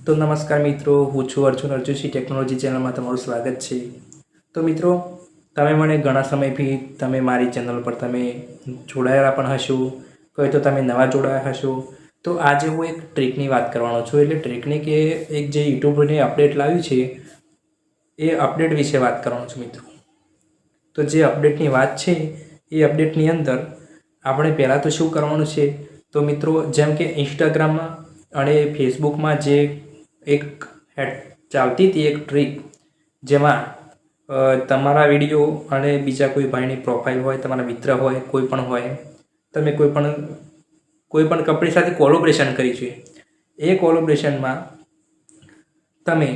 તો નમસ્કાર મિત્રો, હું છું અર્જુન અર્જુનસી ટેકનોલોજી ચેનલમાં તમારું સ્વાગત છે। તો મિત્રો, તમે મને ઘણા સમયથી તમે મારી ચેનલ પર તમે જોડાયેલા પણ હશો, કોઈ તો તમે નવા જોડાયા હશો। તો આજે હું એક ટ્રીકની વાત કરવાનો છું, એટલે ટ્રીકની કે એક જે યુટ્યુબની અપડેટ લાવ્યું છે એ અપડેટ વિશે વાત કરવાનો છું મિત્રો। તો જે અપડેટની વાત છે એ અપડેટની અંદર આપણે પહેલાં તો શું કરવાનું છે, તો મિત્રો જેમ કે ઇન્સ્ટાગ્રામમાં અને ફેસબુકમાં જે એક ચાલતી હતી એક ટ્રીક, જેમાં તમારા વિડીયો અને બીજા કોઈ ભાઈની પ્રોફાઇલ હોય, તમારા મિત્ર હોય, કોઈ પણ હોય, તમે કોઈ પણ કંપની સાથે કોલેબોરેશન કરી છે, એ કોલેબોરેશનમાં તમે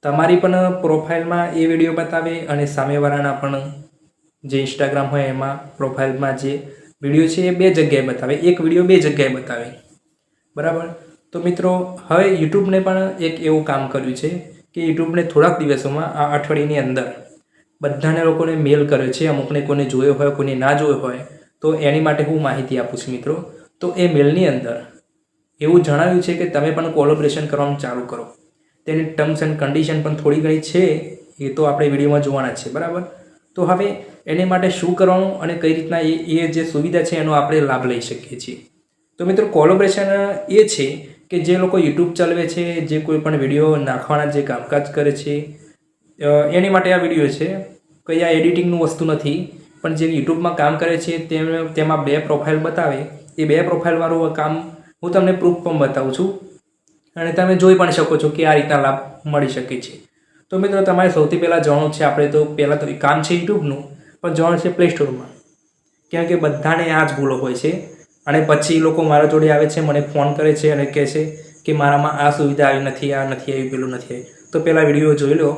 તમારી પણ પ્રોફાઇલમાં એ વિડીયો બતાવે અને સામેવાળાના પણ જે ઇન્સ્ટાગ્રામ હોય એમાં પ્રોફાઇલમાં જે વિડીયો છે એ બે જગ્યાએ બતાવે, એક વિડીયો બે જગ્યાએ બતાવે, બરાબર। તો મિત્રો હવે યુટ્યુબને પણ એક એવું કામ કર્યું છે કે યુટ્યુબને થોડાક દિવસોમાં આ અઠવાડિયાની અંદર બધાને લોકોને મેલ કર્યો છે, અમુકને કોઈને જોયો હોય, કોઈને ના જોયો હોય, તો એની માટે હું માહિતી આપું છું મિત્રો। તો એ મેલની અંદર એવું જણાવ્યું છે કે તમે પણ કોલેબોરેશન કરવાનું ચાલુ કરો, તેની ટર્મ્સ એન્ડ કન્ડિશન પણ થોડી ઘણી છે, એ તો આપણે વિડીયોમાં જોવાના છે, બરાબર। તો હવે એની માટે શું કરવાનું અને કઈ રીતના એ જે સુવિધા છે એનો આપણે લાભ લઈ શકીએ છીએ। તો મિત્રો કોલેબોરેશન એ છે કે જે લોકો યુટ્યુબ ચલાવે છે, જે કોઈ પણ વિડીયો નાખવાના જે કામકાજ કરે છે, એની માટે આ વિડીયો છે। કંઈ આ એડિટિંગનું વસ્તુ નથી, પણ જે યુટ્યુબમાં કામ કરે છે તેમાં બે પ્રોફાઇલ બતાવે, એ બે પ્રોફાઇલવાળું કામ હું તમને પ્રૂફ પણ બતાવું છું અને તમે જોઈ પણ શકો છો કે આ રીતના લાભ મળી શકે છે। તો મિત્રો તમારે સૌથી પહેલાં જવાનું છે, આપણે તો પહેલાં તો કામ છે યુટ્યુબનું, પણ જવાનું છે પ્લે સ્ટોરમાં, કેમ કે બધાને આ જ ભૂલો હોય છે અને પછી લોકો મારા જોડે આવે છે, મને ફોન કરે છે અને કહે છે કે મારામાં આ સુવિધા આવી નથી, આ નથી આવી, પેલું નથી આવી। તો પહેલાં વિડીયો જોઈ લો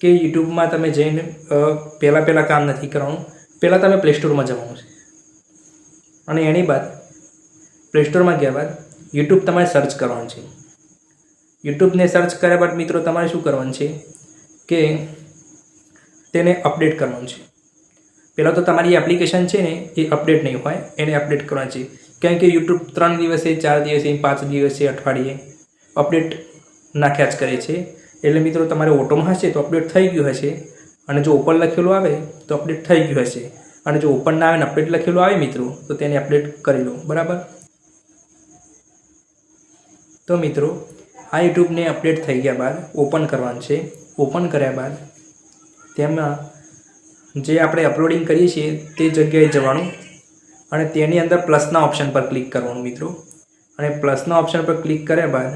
કે યુટ્યુબમાં તમે જઈને પહેલાં કામ નથી કરવાનું, પહેલાં તમે પ્લે સ્ટોરમાં જવાનું છે અને એની બાદ પ્લે સ્ટોરમાં ગયા બાદ યુટ્યુબ તમારે સર્ચ કરવાનું છે। યુટ્યુબને સર્ચ કર્યા બાદ મિત્રો તમારે શું કરવાનું છે કે તેને અપડેટ કરવાનું છે। પહેલાં તો તમારી એપ્લિકેશન છે ને એ અપડેટ નહીં હોય, એને અપડેટ કરવાની છે, કેમ કે યુટ્યુબ 3 દિવસે, 4 દિવસે, 5 દિવસે, અઠવાડિયે અપડેટ નાખ્યા જ કરે છે। એટલે મિત્રો તમારે ઓટોમાં હશે તો અપડેટ થઈ ગયું હશે, અને જો ઓપન લખેલું આવે તો અપડેટ થઈ ગયું હશે, અને જો ઓપન ના આવે ને અપડેટ લખેલું આવે મિત્રો તો તેને અપડેટ કરી લો, બરાબર। તો મિત્રો આ યુટ્યુબને અપડેટ થઈ ગયા બાદ ઓપન કરવાનું છે। ઓપન કર્યા બાદ તેમાં જે આપણે અપલોડિંગ કરીએ છીએ તે જગ્યાએ જવાનું અને તેની અંદર પ્લસના ઓપ્શન પર ક્લિક કરવાનું મિત્રો, અને પ્લસના ઓપ્શન પર ક્લિક કર્યા બાદ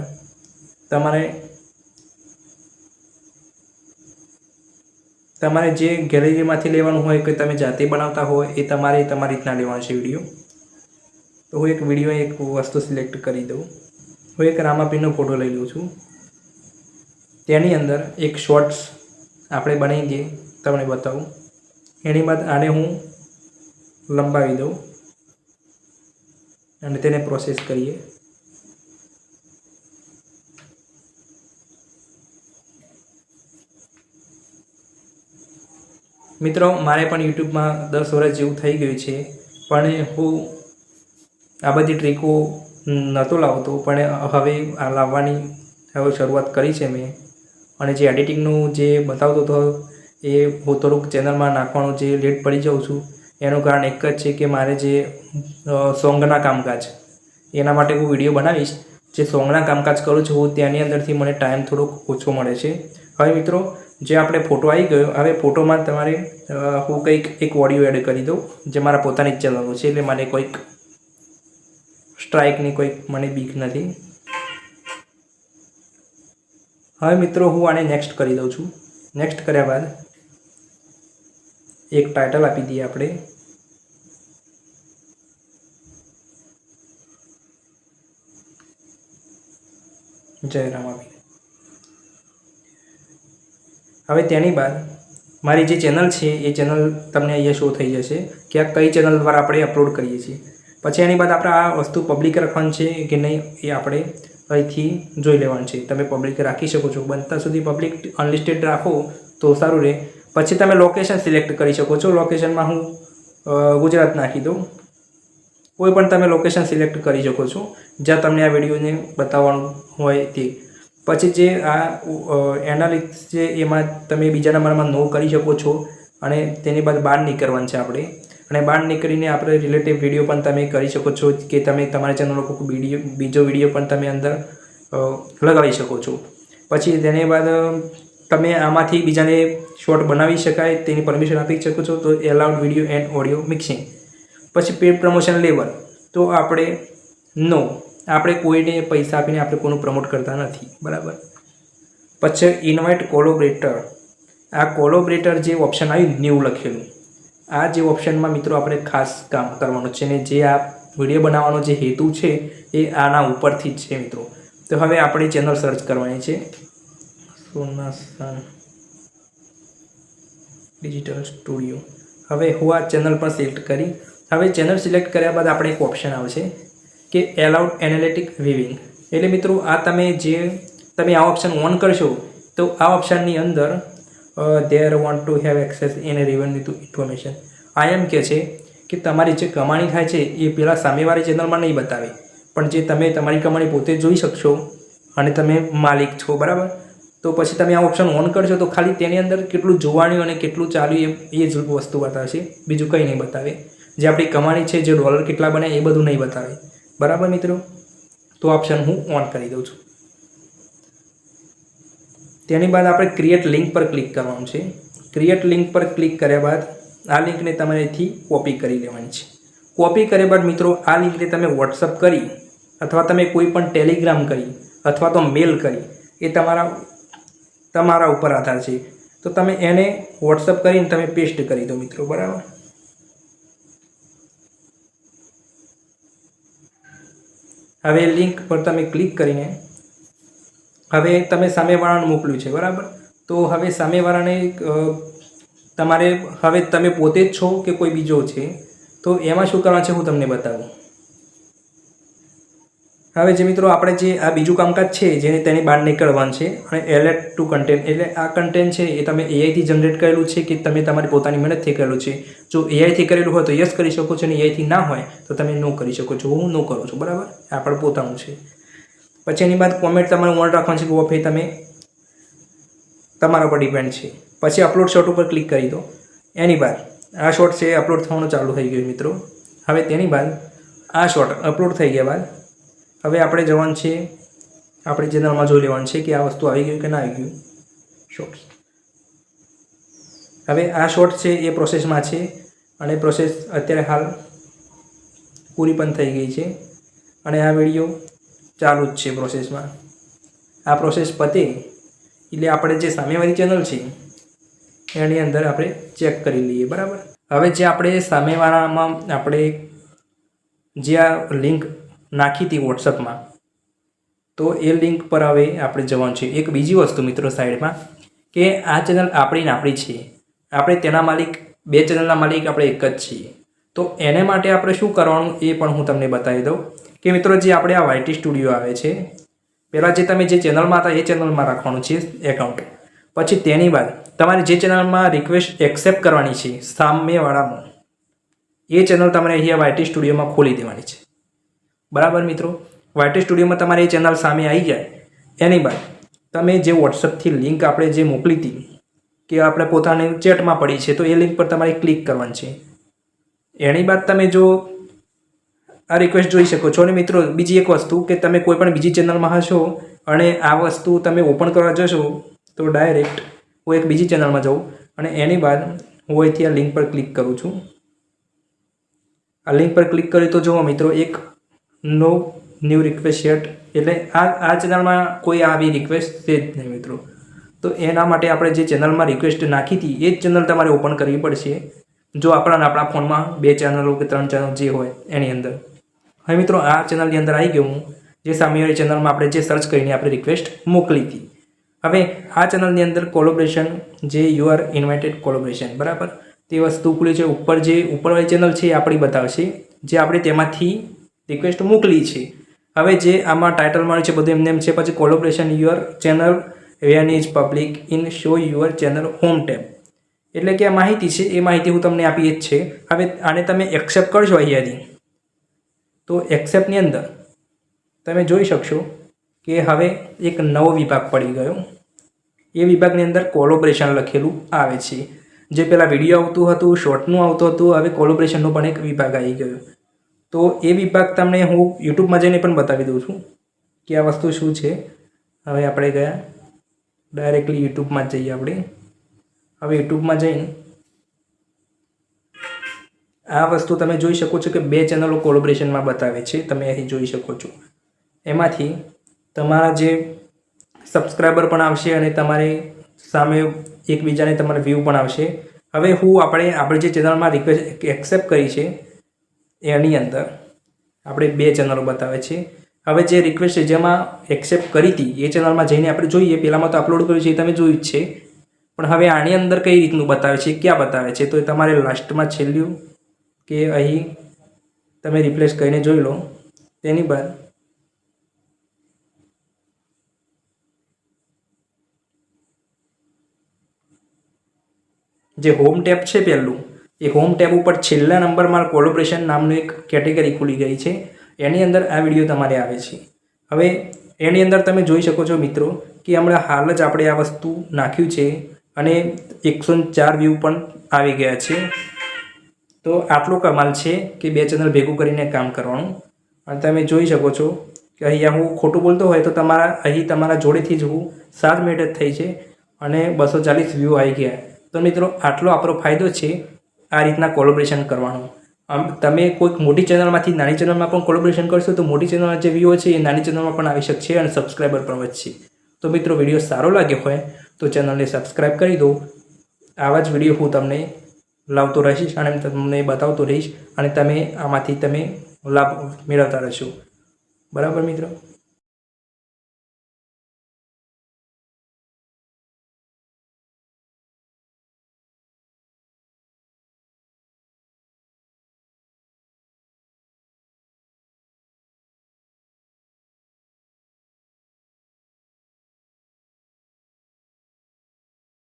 તમારે જે ગેલેરીમાંથી લેવાનું હોય કે તમે જાતે બનાવતા હોય એ તમારી રીતના લેવાનું છે વિડીયો। તો હું એક વસ્તુ સિલેક્ટ કરી દઉં, હું એક રામાપીરનો ફોટો લઈ લઉં છું, તેની અંદર એક શોર્ટ્સ આપણે બનાવી દઈએ, તમને બતાવું। એની બાદ આને હું લંબાવી દઉં અને તેને પ્રોસેસ કરીએ। મિત્રો મારે પણ યુટ્યુબમાં 10 વર્ષ જેવું થઈ ગયું છે, પણ હું આ બધી ટ્રીકો નહોતો લાવતો, પણ હવે આ લાવવાની હવે શરૂઆત કરી છે મેં। અને જે એડિટિંગનું જે બતાવતો હતો એ હું થોડુંક ચેનલમાં નાખવાનું જે લેટ પડી જાઉં છું, એનું કારણ એક જ છે કે મારે જે સોંગના કામકાજ એના માટે હું વિડીયો બનાવીશ, જે સોંગના કામકાજ કરું છું હું તેની અંદરથી મને ટાઈમ થોડોક ઓછો મળે છે। હવે મિત્રો જે આપણે ફોટો આવી ગયો, હવે ફોટોમાં તમારે હું કંઈક એક ઓડિયો એડ કરી દઉં, જે મારા પોતાની જ ચેનલનું છે, એટલે મને કોઈક સ્ટ્રાઇકની કોઈક મને બીક નથી। હવે મિત્રો હું આને નેક્સ્ટ કરી દઉં છું। નેક્સ્ટ કર્યા બાદ એક ટાઇટલ આપી દઈએ આપણે, જય રામાપીર। હવે તેની બાદ મારી જે ચેનલ છે એ ચેનલ તમને અહીંયા શો થઈ જશે કે આ કઈ ચેનલ દ્વારા આપણે અપલોડ કરીએ છીએ। પછી એની બાદ આપણે આ વસ્તુ પબ્લિક રાખવાની છે કે નહીં એ આપણે અહીંથી જોઈ લેવાનું છે। તમે પબ્લિક રાખી શકો છો, બનતા સુધી પબ્લિક અનલિસ્ટેડ રાખો તો સારું રહે। પછી તમે લોકેશન સિલેક્ટ કરી શકો છો, લોકેશનમાં હું ગુજરાત નાખી દઉં, કોઈ પણ તમે લોકેશન સિલેક્ટ કરી શકો છો જ્યાં તમને આ વિડીયોને બતાવવાનું હોય તે। પછી જે આ એનાલિટિક્સ છે એમાં તમે બીજા નંબરમાં નો કરી શકો છો અને તેની બાદ બહાર નીકળવાનું છે આપણે અને બહાર નીકળીને આપણે રિલેટિવ વિડીયો પણ તમે કરી શકો છો કે તમે તમારા ચેનલનો કોઈ બીજો વિડીયો પણ તમે અંદર લગાવી શકો છો. પછી તેની બાદ તમે આમાંથી બીજાને શોર્ટ બનાવી શકાય તેની પરમિશન આપી શકો છો. તો allowed video and audio mixing. પછી પેડ પ્રમોશન લેવલ તો આપણે કોઈને પૈસા આપીને આપણે કોઈનું પ્રમોટ કરતા નથી, બરાબર. પછી ઇન્વાઇટ કોલોબરેટર. આ કોલોબરેટર જે ઓપ્શન આવ્યું ન્યૂ લખેલું, આ જે ઓપ્શનમાં મિત્રો આપણે ખાસ કામ કરવાનું છે ને જે આ વિડીયો બનાવવાનો જે હેતુ છે એ આના ઉપરથી જ છે મિત્રો. તો હવે આપણી ચેનલ સર્ચ કરવાની છે, સોનાસન ડિજિટલ સ્ટુડિયો. હવે હું આ ચેનલ પર સિલેક્ટ કરી, હવે ચેનલ સિલેક્ટ કર્યા બાદ આપણે એક ઓપ્શન આવશે કે એલાઉડ એનાલિટિક વિવિંગ. એટલે મિત્રો આ તમે આ ઓપ્શન ઓન કરશો તો આ ઓપ્શનની અંદર there want to have access in revenue to information. આ એમ કહે છે કે તમારી જે કમાણી થાય છે એ પેલા સામેવાળી ચેનલમાં નહીં બતાવે, પણ જે તમે તમારી કમાણી પોતે જોઈ શકશો અને તમે માલિક છો, બરાબર. તો પછી તમે આ ઓપ્શન ઓન કરશો તો ખાલી તેની અંદર કેટલું જોવાનું અને કેટલું ચાલ્યું એ જ વસ્તુ બતાવશે, બીજું કંઈ નહીં બતાવે. જે આપણી કમાણી છે, જે ડોલર કેટલા બને એ બધું નહીં બતાવે, બરાબર મિત્રો. તો ઓપ્શન હું ઓન કરી દઉં છું. તેની બાદ આપણે ક્રિએટ લિંક પર ક્લિક કરવાનું છે. ક્રિએટ લિંક પર ક્લિક કર્યા બાદ આ લિંકને તમારેથી કોપી કરી લેવાની છે. કોપી કર્યા બાદ મિત્રો આ લિંકને તમે વોટ્સઅપ કરી અથવા તમે કોઈ પણ ટેલિગ્રામ કરી અથવા તો મેલ કરી, એ તમારા ઉપર આધાર છે. તો તમે એને વોટ્સઅપ કરીને તમે પેસ્ટ કરી દો મિત્રો, બરાબર. હવે લિંક પર તમે ક્લિક કરીને હવે તમે સામેવાળાને મોકલ્યું છે, બરાબર. તો હવે સામેવાળાને તમારે હવે તમે પોતે જ છો કે કોઈ બીજો છે, તો એમાં શું કરવાનું છે હું તમને બતાવું. હવે જે મિત્રો આપણે જે આ બીજું કામકાજ છે જેને તેની બહાર નીકળવાનું છે અને એલર્ટ ટુ કન્ટેન્ટ, એટલે આ કન્ટેન્ટ છે એ તમે એઆઈથી જનરેટ કરેલું છે કે તમે તમારી પોતાની મહેનતથી કરેલું છે. જો એઆઈથી કરેલું હોય તો યસ કરી શકો છો અને એઆઈથી ના હોય તો તમે નો કરી શકો છો. હું નો કરું છું, બરાબર. આ પણ પોતાનું છે. પછી એની બાદ કોમેન્ટ તમારે ઓન રાખવાનું છે કે ઓફ, એ તમે તમારા પર ડિપેન્ડ છે. પછી અપલોડ શોર્ટ ઉપર ક્લિક કરી દો. એની બાદ આ શોર્ટ છે અપલોડ થવાનું ચાલુ થઈ ગયું મિત્રો. હવે તેની બાદ આ શોર્ટ અપલોડ થઈ ગયા બાદ હવે આપણે જવાનું છે આપણી ચેનલમાં જોઈ લેવાનું છે કે આ વસ્તુ આવી ગયું કે ના આવી ગયું શોર્ટ્સ. હવે આ શોર્ટ છે એ પ્રોસેસમાં છે અને પ્રોસેસ અત્યારે હાલ પૂરી પણ થઈ ગઈ છે અને આ વિડીયો ચાલુ જ છે પ્રોસેસમાં. આ પ્રોસેસ પતે એટલે આપણે જે સામેવાળી ચેનલ છે એની અંદર આપણે ચેક કરી લઈએ, બરાબર. હવે જે આપણે સામેવાળામાં આપણે જે આ લિંક નાખી હતી વોટ્સઅપમાં, તો એ લિંક પર હવે આપણે જવાનું છે. એક બીજી વસ્તુ મિત્રો સાઈડમાં કે આ ચેનલ આપણી છે, આપણે તેના માલિક, બે ચેનલના માલિક આપણે એક જ છીએ. તો એને માટે આપણે શું કરવાનું એ પણ હું તમને બતાવી દઉં કે મિત્રો જે આપણે આ YT સ્ટુડિયો આવે છે, પહેલાં જે તમે જે ચેનલમાં હતા એ ચેનલમાં રાખવાનું છે એકાઉન્ટ. પછી તેની બાદ તમારે જે ચેનલમાં રિક્વેસ્ટ એક્સેપ્ટ કરવાની છે સામેવાળામાં, એ ચેનલ તમારે અહીંયા YT સ્ટુડિયોમાં ખોલી દેવાની છે, બરાબર મિત્રો. YT સ્ટુડિયોમાં તમારે એ ચેનલ સામે આવી જાય. એની બાદ તમે જે વોટ્સઅપથી લિંક આપણે જે મોકલી હતી કે આપણે પોતાની ચેટમાં પડી છે, તો એ લિંક પર તમારે ક્લિક કરવાની છે. એની બાદ તમે જો આ રિક્વેસ્ટ જોઈ શકો છો. અને મિત્રો બીજી એક વસ્તુ કે તમે કોઈ પણ બીજી ચેનલમાં હશો અને આ વસ્તુ તમે ઓપન કરવા જશો તો ડાયરેક્ટ હું એક બીજી ચેનલમાં જાઉં અને એની બાદ હું અહીંથી આ લિંક પર ક્લિક કરું છું. આ લિંક પર ક્લિક કરી તો જુઓ મિત્રો એક નો ન્યૂ રિક્વેસ્ટ સેટ, એટલે આ ચેનલમાં કોઈ આવી રિક્વેસ્ટ છે જ નહીં મિત્રો. તો એના માટે આપણે જે ચેનલમાં રિક્વેસ્ટ નાખી હતી એ જ ચેનલ તમારે ઓપન કરવી પડશે જો આપણા ફોનમાં 2 ચેનલો કે 3 ચેનલ જે હોય એની અંદર. હવે મિત્રો આ ચેનલની અંદર આવી ગયો હું, જે સામેવાળી ચેનલમાં આપણે જે સર્ચ કરીને આપણે રિક્વેસ્ટ મોકલી હતી. હવે આ ચેનલની અંદર કોલોબ્રેશન જે યુ આર ઇન્વાઇટેડ કોલોબ્રેશન, બરાબર, તે વસ્તુ ખુલી છે. ઉપર જે ઉપરવાળી ચેનલ છે એ આપણી બતાવશે જે આપણે તેમાંથી રિક્વેસ્ટ મોકલી છે. હવે જે આમાં ટાઇટલ મળે છે બધું એમને એમ છે. પછી collaboration your channel when is public in show your channel home tab, એટલે કે આ માહિતી છે એ માહિતી હું તમને આપી જ છે. હવે આને તમે એક્સેપ્ટ કરશો અહીંયાથી, તો એક્સેપ્ટની અંદર તમે જોઈ શકશો કે હવે એક નવો વિભાગ પડી ગયો. એ વિભાગની અંદર કોલોબ્રેશન લખેલું આવે છે. જે પહેલાં વિડીયો આવતું હતું, શોર્ટનું આવતું હતું, હવે કોલોબ્રેશનનો પણ એક વિભાગ આવી ગયો. તો એ વિભાગ તમને હું યુટ્યુબમાં જઈને પણ બતાવી દઉં છું કે આ વસ્તુ શું છે. હવે આપણે ગયા ડાયરેક્ટલી યુટ્યુબમાં જઈએ આપણે. હવે યુટ્યુબમાં જઈને આ વસ્તુ તમે જોઈ શકો છો કે 2 ચેનલો કોલોબ્રેશનમાં બતાવે છે. તમે અહીં જોઈ શકો છો. એમાંથી તમારા જે સબસ્ક્રાઈબર પણ આવશે અને તમારે સામે એકબીજાને તમારે વ્યૂ પણ આવશે. હવે આપણે જે ચેનલમાં રિક્વેસ્ટ એક્સેપ્ટ કરી છે એની અંદર આપણે 2 ચેનલો બતાવે છે. હવે જે રિક્વેસ્ટ છે જેમાં એક્સેપ્ટ કરી હતી એ ચેનલમાં જઈને આપણે જોઈએ. પહેલાંમાં તો અપલોડ કર્યું છે એ તમે જોયું જ છે, પણ હવે આની અંદર કઈ રીતનું બતાવે છે, ક્યાં બતાવે છે, તો તમારે લાસ્ટમાં છેલ્લું કે અહીં તમે રિપ્લેસ કરીને જોઈ લો. તેની બાદ જે હોમ ટેબ છે પહેલું, એ હોમ ટેબ ઉપર છેલ્લા નંબરમાં કોલોબ્રેશન નામનું એક કેટેગરી ખુલી ગઈ છે. એની અંદર આ વિડીયો તમારે આવે છે. હવે એની અંદર તમે જોઈ શકો છો મિત્રો કે હમણાં હાલ જ આપણે આ વસ્તુ નાખ્યું છે અને 104 વ્યૂ પણ આવી ગયા છે. તો આટલો કમાલ છે કે 2 ચેનલ ભેગું કરીને કામ કરવાનું. અને તમે જોઈ શકો છો કે અહીંયા હું ખોટું બોલતો હોય તો તમારા જોડેથી જ હું 7 મિનિટ જ થઈ છે અને 240 વ્યૂ આવી ગયા. તો મિત્રો આટલો આપણો ફાયદો છે આ રીતના કોલોબ્રેશન કરવાનો. તમે કોઈક મોટી ચેનલમાંથી નાની ચેનલમાં પણ કોલોબ્રેશન કરશો તો મોટી ચેનલના જે વ્યૂ છે એ નાની ચેનલમાં પણ આવી શકશે અને સબસ્ક્રાઈબર પણ વધશે. તો મિત્રો વિડીયો સારો લાગ્યો હોય તો ચેનલને સબસ્ક્રાઈબ કરી દો. આવા જ વિડીયો હું તમને લાવતો રહીશ અને તમને બતાવતો રહીશ અને તમે આમાંથી લાભ મેળવતા રહેશો. બરાબર મિત્રો.